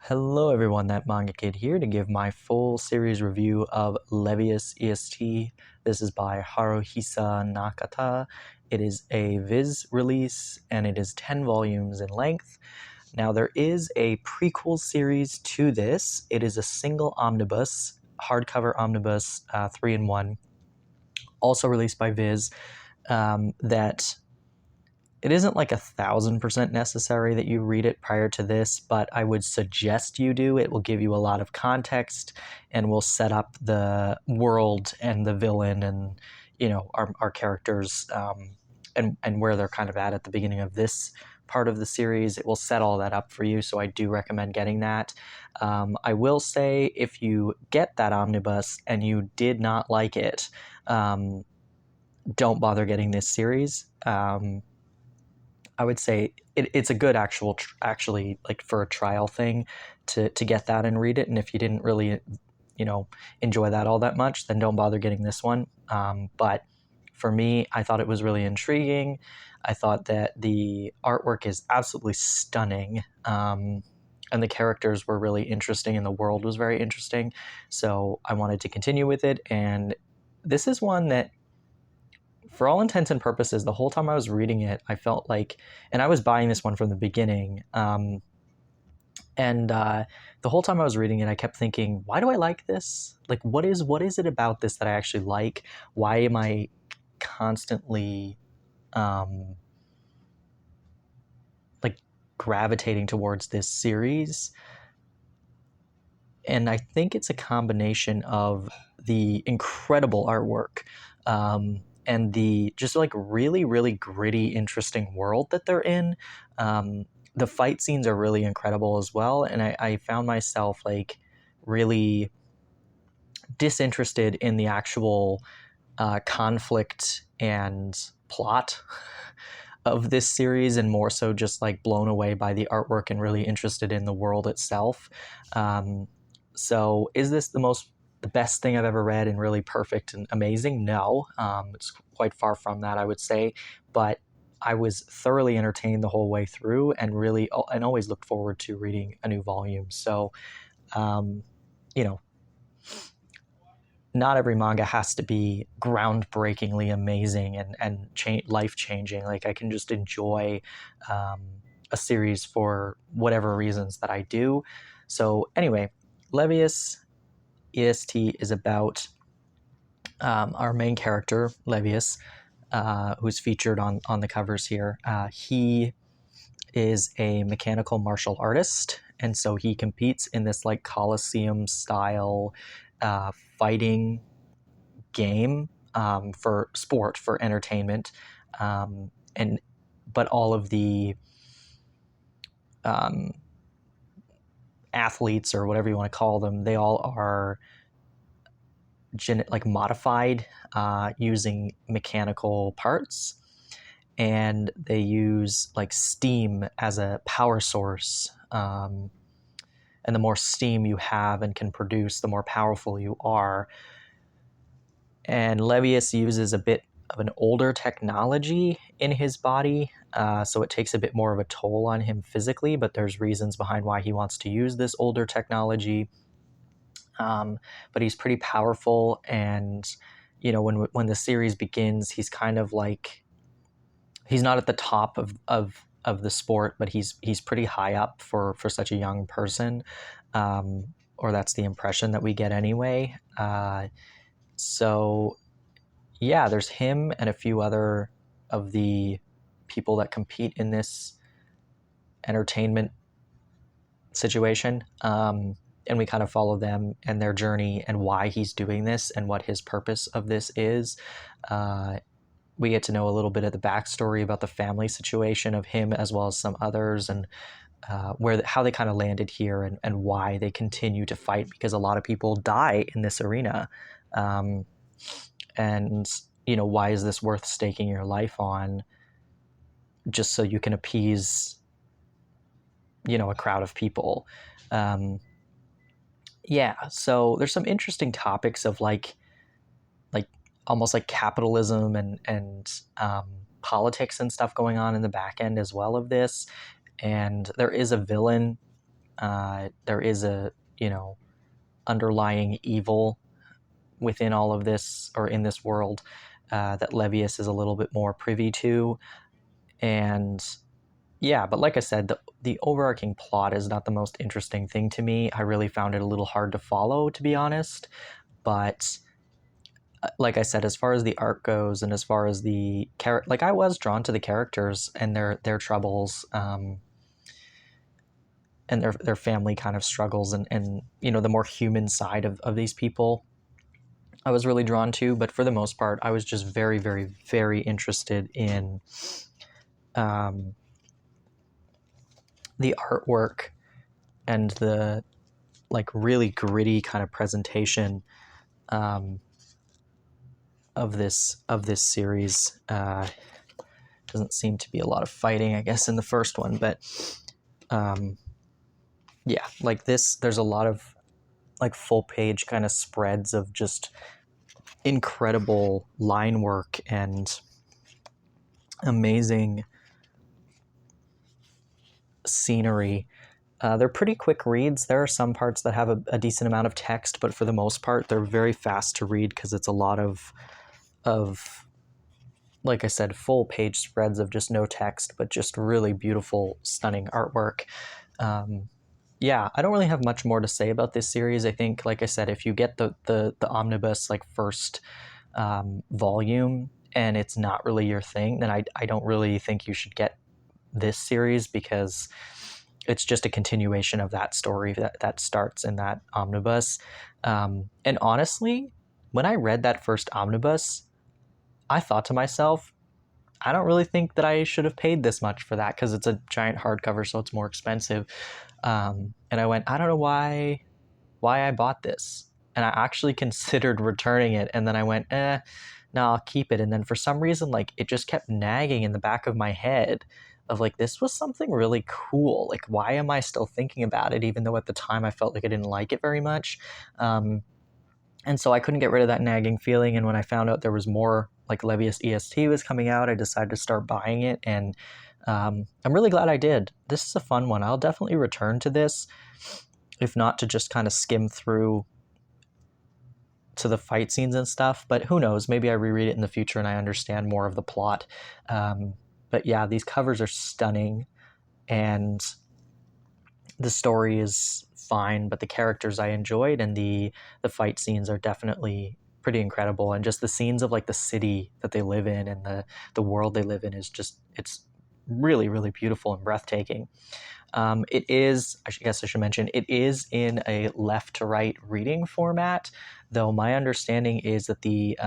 Hello everyone, that Manga Kid here to give my full series review of Levius EST. This is by Haruhisa Nakata. It is a Viz release and it is 10 volumes in length. Now there is a prequel series to this. It is a single omnibus, hardcover omnibus, 3-in-1, also released by Viz, that it isn't like 1,000% necessary that you read it prior to this, but I would suggest you do. It will give you a lot of context and will set up the world and the villain and, our characters, and where they're kind of at the beginning of this part of the series. It will set all that up for you, so I do recommend getting that. I will say, if you get that omnibus and you did not like it, don't bother getting this series. I would say it's a good actually like for a trial thing to get that and read it. And if you didn't really, enjoy that all that much, then don't bother getting this one. But for me, I thought it was really intriguing. I thought that the artwork is absolutely stunning. And the characters were really interesting and the world was very interesting. So I wanted to continue with it. And this is one that, for all intents and purposes, the whole time I was reading it, I felt like, and I was buying this one from the beginning, and the whole time I was reading it, I kept thinking, why do I like this? Like, what is it about this that I actually like? Why am I constantly, like, gravitating towards this series? And I think it's a combination of the incredible artwork, and the just like really, really gritty, interesting world that they're in. The fight scenes are really incredible as well, and I found myself like really disinterested in the actual conflict and plot of this series, and more so just like blown away by the artwork and really interested in the world itself. So is this the best thing I've ever read and really perfect and amazing? No, it's quite far from that, I would say, but I was thoroughly entertained the whole way through and always looked forward to reading a new volume. So, you know, not every manga has to be groundbreakingly amazing and life-changing. Like, I can just enjoy a series for whatever reasons that I do. So anyway, Levius EST is about our main character, Levius, who's featured on the covers here. He is a mechanical martial artist, and so he competes in this like Coliseum-style fighting game for sport, for entertainment, but all of the athletes, or whatever you want to call them, they all are modified using mechanical parts, and they use like steam as a power source. And the more steam you have and can produce, the more powerful you are. And Levius uses a bit of an older technology in his body, so it takes a bit more of a toll on him physically, but there's reasons behind why he wants to use this older technology. But he's pretty powerful, and when the series begins, he's kind of like, he's not at the top of the sport, but he's pretty high up for such a young person, or that's the impression that we get anyway. So yeah, there's him and a few other of the people that compete in this entertainment situation. And we kind of follow them and their journey and why he's doing this and what his purpose of this is. We get to know a little bit of the backstory about the family situation of him, as well as some others, and how they kind of landed here, and why they continue to fight, because a lot of people die in this arena. And why is this worth staking your life on, just so you can appease a crowd of people? Yeah, so there's some interesting topics of like almost like capitalism and politics and stuff going on in the back end as well of this. And there is a villain There is a, underlying evil within all of this, or in this world, that Levius is a little bit more privy to. And yeah, but like I said, the overarching plot is not the most interesting thing to me. I really found it a little hard to follow, to be honest. But like I said, as far as the art goes, and as far as the like, I was drawn to the characters and their troubles, and their family kind of struggles, and the more human side of these people, I was really drawn to. But for the most part, I was just very, very, very interested in the artwork and the like really gritty kind of presentation of this series. Doesn't seem to be a lot of fighting, I guess, in the first one, but yeah, like this, there's a lot of like full page kind of spreads of just incredible line work and amazing scenery. They're pretty quick reads. There are some parts that have a decent amount of text, but for the most part, they're very fast to read because it's a lot of, like I said, full page spreads of just no text, but just really beautiful, stunning artwork. Yeah, I don't really have much more to say about this series. I think, like I said, if you get the omnibus like first volume and it's not really your thing, then I don't really think you should get this series, because it's just a continuation of that story that starts in that omnibus. And honestly, when I read that first omnibus, I thought to myself, I don't really think that I should have paid this much for that, because it's a giant hardcover, so it's more expensive. And I went, I don't know why I bought this. And I actually considered returning it, and then I went, no, I'll keep it. And then for some reason, like, it just kept nagging in the back of my head of like, this was something really cool. Like, why am I still thinking about it, even though at the time I felt like I didn't like it very much? And so I couldn't get rid of that nagging feeling. And when I found out there was more, like Levius EST was coming out, I decided to start buying it. And I'm really glad I did. This is a fun one. I'll definitely return to this, if not to just kind of skim through to the fight scenes and stuff. But who knows? Maybe I reread it in the future and I understand more of the plot. But yeah, these covers are stunning, and the story is fine, but the characters I enjoyed, and the fight scenes are definitely pretty incredible. And just the scenes of like the city that they live in and the world they live in is just, it's really, really beautiful and breathtaking. It is, I guess I should mention, it is in a left to right reading format, though my understanding is that the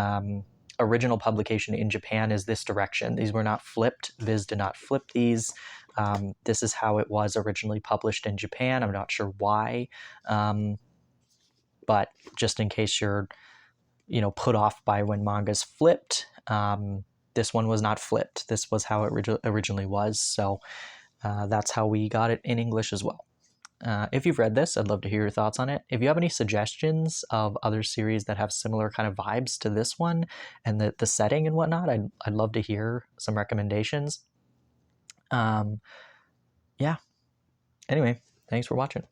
original publication in Japan is this direction. These were not flipped. Viz did not flip these. This is how it was originally published in Japan. I'm not sure why, but just in case you're, put off by when manga's flipped, this one was not flipped. This was how it originally was. So that's how we got it in English as well. If you've read this, I'd love to hear your thoughts on it. If you have any suggestions of other series that have similar kind of vibes to this one and the setting and whatnot, I'd love to hear some recommendations. Yeah. Anyway, thanks for watching.